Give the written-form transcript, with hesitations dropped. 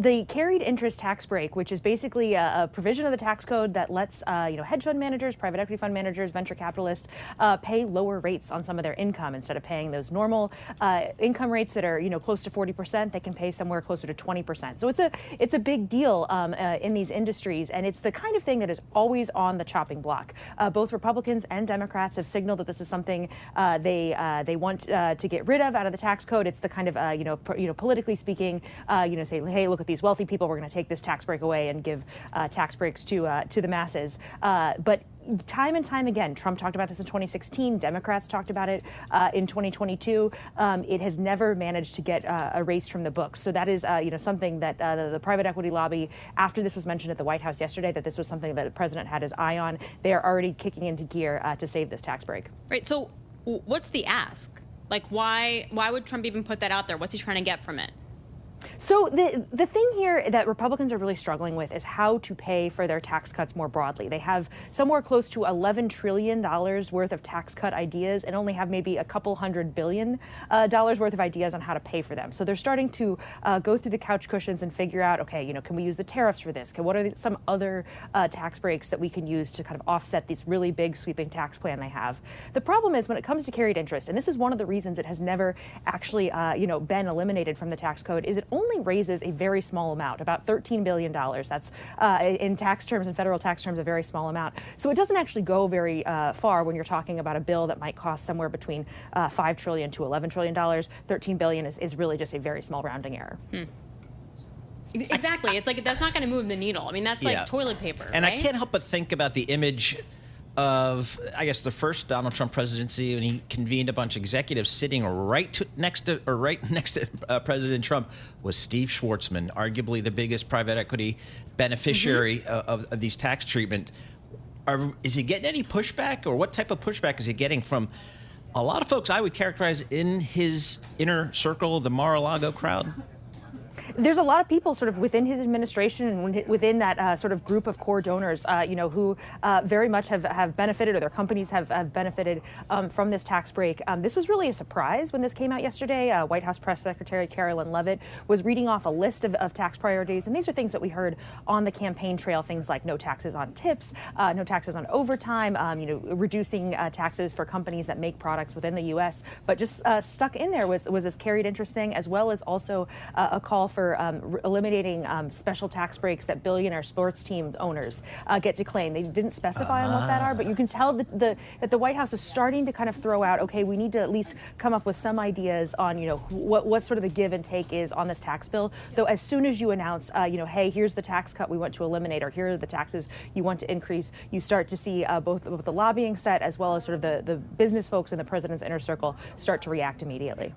The carried interest tax break, which is basically a provision of the tax code that lets hedge fund managers, private equity fund managers, venture capitalists pay lower rates on some of their income. Instead of paying those normal income rates that are close to 40%, they can pay somewhere closer to 20%. So it's a big deal in these industries, and it's the kind of thing that is always on the chopping block. Both Republicans and Democrats have signaled that this is something they want to get rid of out of the tax code. It's the kind of politically speaking, say, hey, look at these wealthy people, we're going to take this tax break away and give tax breaks to the masses. But time and time again, Trump talked about this in 2016. Democrats talked about it in 2022. It has never managed to get erased from the books. So that is something that the private equity lobby, after this was mentioned at the White House yesterday, that this was something that the president had his eye on. They are already kicking into gear to save this tax break. Right. So what's the ask? Like, why would Trump even put that out there? What's he trying to get from it? So the thing here that Republicans are really struggling with is how to pay for their tax cuts more broadly. They have somewhere close to $11 trillion worth of tax cut ideas and only have maybe a couple $100 billion worth of ideas on how to pay for them. So they're starting to go through the couch cushions and figure out, okay, can we use the tariffs for this? What are some other tax breaks that we can use to kind of offset this really big sweeping tax plan they have? The problem is when it comes to carried interest, and this is one of the reasons it has never actually been eliminated from the tax code, is it only raises a very small amount, about $13 billion. That's in tax terms, in federal tax terms, a very small amount. So it doesn't actually go very far when you're talking about a bill that might cost somewhere between $5 trillion to $11 trillion. $13 billion is really just a very small rounding error. Exactly. It's like that's not going to move the needle. I mean, that's like toilet paper. And right? I can't help but think about the image of, I guess, the first Donald Trump presidency, when he convened a bunch of executives sitting right next to President Trump was Steve Schwartzman, arguably the biggest private equity beneficiary of these tax treatment. Is he getting any pushback, or what type of pushback is he getting from a lot of folks I would characterize in his inner circle, the Mar-a-Lago crowd? There's a lot of people sort of within his administration and within that sort of group of core donors, who very much have benefited, or their companies have benefited from this tax break. This was really a surprise when this came out yesterday. White House Press Secretary Carolyn Leavitt was reading off a list of tax priorities, and these are things that we heard on the campaign trail, things like no taxes on tips, no taxes on overtime, reducing taxes for companies that make products within the U.S. But just stuck in there was this carried interest thing, as well as also a call for eliminating special tax breaks that billionaire sports team owners get to claim. They didn't specify on what that are, but you can tell that the White House is starting to kind of throw out, okay, we need to at least come up with some ideas on, what sort of the give and take is on this tax bill. Though as soon as you announce, hey, here's the tax cut we want to eliminate, or here are the taxes you want to increase, you start to see both the lobbying set as well as sort of the business folks in the president's inner circle start to react immediately.